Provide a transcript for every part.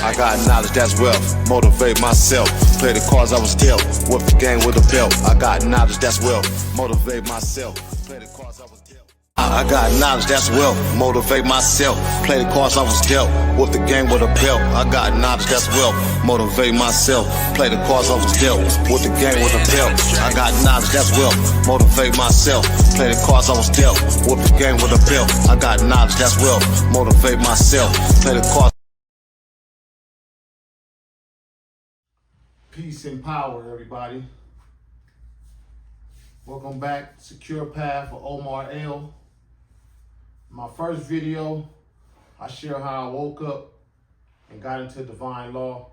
I got knowledge, that's wealth. Motivate myself. Play the cards I was dealt. Whip the game with a belt. I got knowledge, that's wealth. Motivate myself. Play the cards I was dealt. I got knowledge, that's wealth. Motivate myself. Play the cards I was dealt. Whip the game with a belt. I got knowledge, that's wealth. Motivate myself. Play the cards I was dealt. Whip the game with a belt. I got knowledge, that's wealth. Motivate myself. Play the cards I was dealt. Whip the game with a belt. I got knowledge, that's wealth. Motivate myself. Play the cards. Peace and power, everybody. Welcome back, Secure Path for Omar L. My first video, I share how I woke up and got into divine law.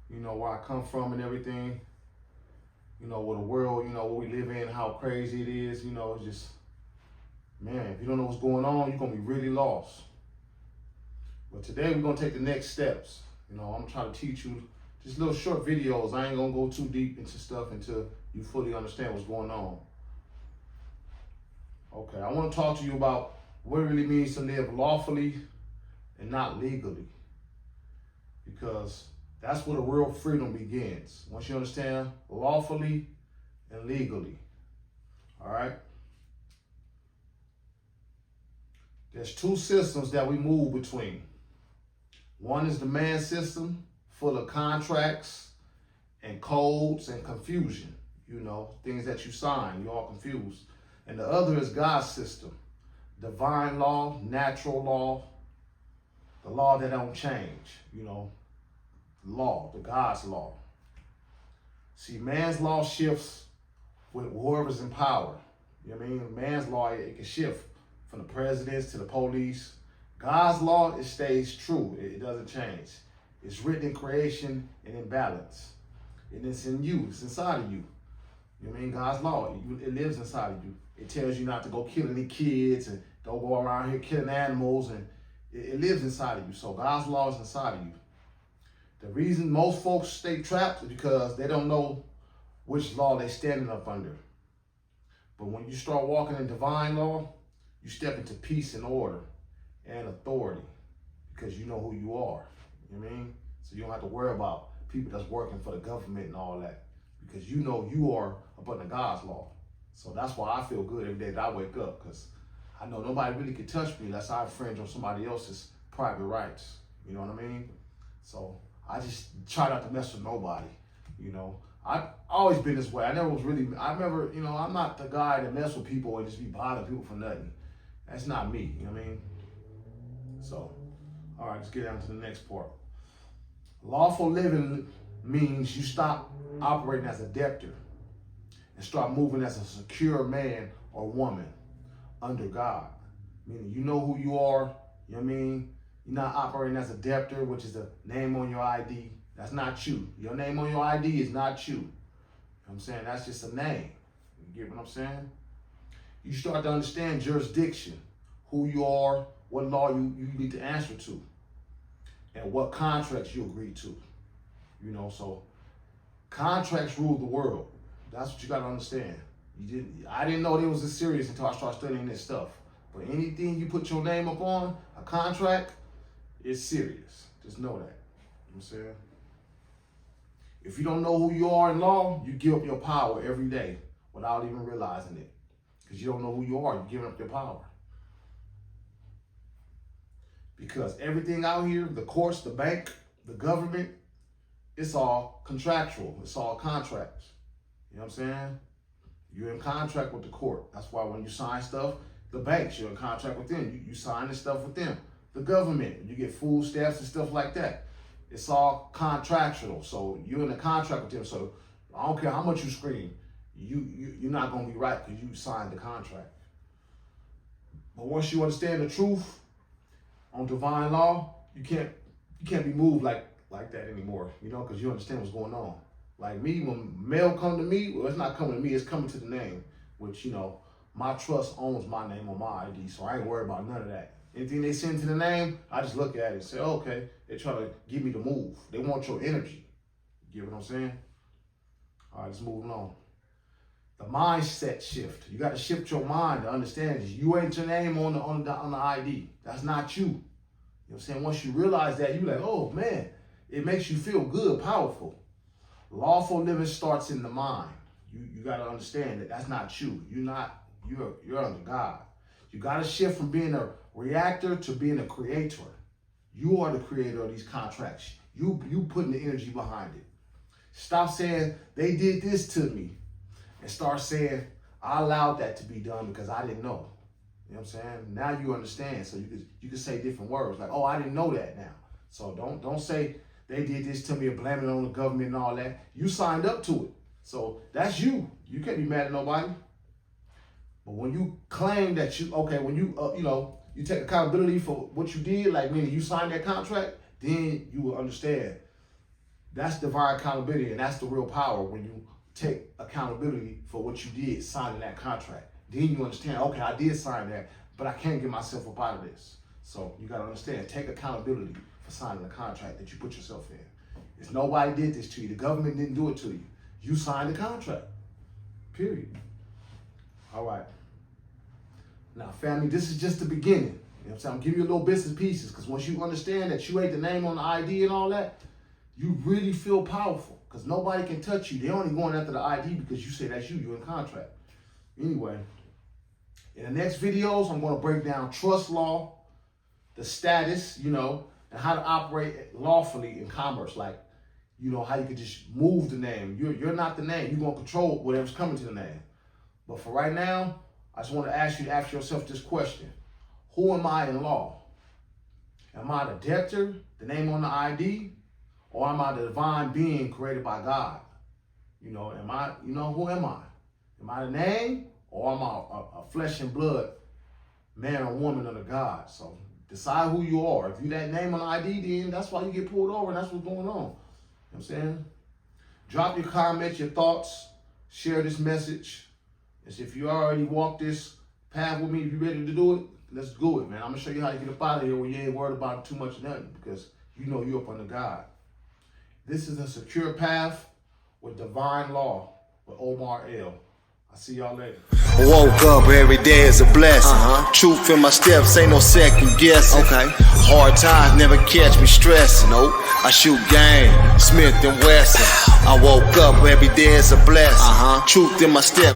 You know, where I come from and everything. You know, what the world, you know, what we live in, how crazy it is. You know, it's just, man, if you don't know what's going on, you're going to be really lost. But today we're going to take the next steps. You know, I'm trying to teach you just little short videos. I ain't gonna go too deep into stuff until you fully understand what's going on. Okay, I want to talk to you about what it really means to live lawfully and not legally. Because that's where the real freedom begins. Once you understand lawfully and legally. All right? There's two systems that we move between. One is the man system, full of contracts and codes and confusion, you know, things that you sign, you're all confused. And the other is God's system, divine law, natural law, the law that don't change, you know, law, the God's law. See, man's law shifts with whoever's in power. You know what I mean? Man's law, it can shift from the presidents to the police. God's law, it stays true, it doesn't change. It's written in creation and in balance. And it's in you. It's inside of you. You know what I mean? God's law, it lives inside of you. It tells you not to go kill any kids and don't go around here killing animals. And it lives inside of you. So God's law is inside of you. The reason most folks stay trapped is because they don't know which law they're standing up under. But when you start walking in divine law, you step into peace and order and authority because you know who you are. You know what I mean? So you don't have to worry about people that's working for the government and all that because you know you are up under God's law. So that's why I feel good every day that I wake up because I know nobody really can touch me unless I infringe on somebody else's private rights. You know what I mean? So I just try not to mess with nobody. You know, I've always been this way. I remember, you know, I'm not the guy that mess with people and just be bothering people for nothing. That's not me. You know what I mean? So, all right, let's get down to the next part. Lawful living means you stop operating as a debtor and start moving as a secure man or woman under God. Meaning you know who you are, you know what I mean? You're not operating as a debtor, which is a name on your ID. That's not you. Your name on your ID is not you. You know what I'm saying? That's just a name. You get what I'm saying? You start to understand jurisdiction, who you are, what law you need to answer to, and what contracts you agree to. You know, so contracts rule the world. That's what you got to understand. I didn't know it was this serious until I started studying this stuff. But anything you put your name up on, a contract, it's serious. Just know that. You know what I'm saying? If you don't know who you are in law, you give up your power every day without even realizing it. Because you don't know who you are, you're giving up your power. Because everything out here, the courts, the bank, the government, it's all contractual. It's all contracts. You know what I'm saying? You're in contract with the court. That's why when you sign stuff, the banks, you're in contract with them. You sign this stuff with them. The government, you get food stamps and stuff like that. It's all contractual. So you're in a contract with them. So I don't care how much you scream, you're not going to be right because you signed the contract. But once you understand the truth on divine law, you can't be moved like that anymore, you know, because you understand what's going on. Like me, when mail come to me, well, it's not coming to me, it's coming to the name, which, you know, my trust owns my name on my ID, so I ain't worried about none of that. Anything they send to the name, I just look at it and say, okay, they try to get me to move. They want your energy. You get what I'm saying? All right, let's move on. The mindset shift. You got to shift your mind to understand this. You ain't your name on the ID. That's not you. You know what I'm saying? Once you realize that, you're like, oh man, it makes you feel good, powerful. Lawful living starts in the mind. You got to understand that that's not you. You're under God. You got to shift from being a reactor to being a creator. You are the creator of these contracts. You putting the energy behind it. Stop saying they did this to me, and start saying I allowed that to be done because I didn't know. You know what I'm saying? Now you understand, so you can say different words like, oh, I didn't know that now. So don't say they did this to me and blame it on the government and all that. You signed up to it. So that's you. You can't be mad at nobody. But when you claim that when you you take accountability for what you did, like meaning you signed that contract, then you will understand. That's divine accountability, and that's the real power when you take accountability for what you did, signing that contract. Then you understand, okay, I did sign that, but I can't get myself up out of this. So you got to understand, take accountability for signing the contract that you put yourself in. If nobody did this to you, the government didn't do it to you, you signed the contract, period. All right. Now, family, this is just the beginning. You know what I'm saying? I'm giving you a little bits and pieces, because once you understand that you ain't the name on the ID and all that, you really feel powerful, because nobody can touch you. They're only going after the ID because you say that's you're in contract. Anyway, in the next videos, I'm going to break down trust law, the status, and how to operate lawfully in commerce. Like, how you can just move the name. You're not the name. You're going to control whatever's coming to the name. But for right now, I just want to ask you to ask yourself this question. Who am I in law? Am I the debtor, the name on the ID? Or am I the divine being created by God? Who am I? Am I the name, or am I a flesh and blood man or woman under God? So decide who you are. If you that name on the ID, then that's why you get pulled over, and that's what's going on. You know what I'm saying? Drop your comments, your thoughts, share this message. And if you already walked this path with me, if you're ready to do it, let's do it, man. I'm going to show you how to get up out of here when you ain't worried about too much of nothing, because you're up under God. This is a secure path with divine law with Omar L. I'll see y'all later. Woke up every day is a blessing. Truth in my steps, ain't no second guessing. Okay. Hard times never catch me stressing. Nope. I shoot game, Smith and Wesson. I woke up every day is a blessing. Truth in my steps.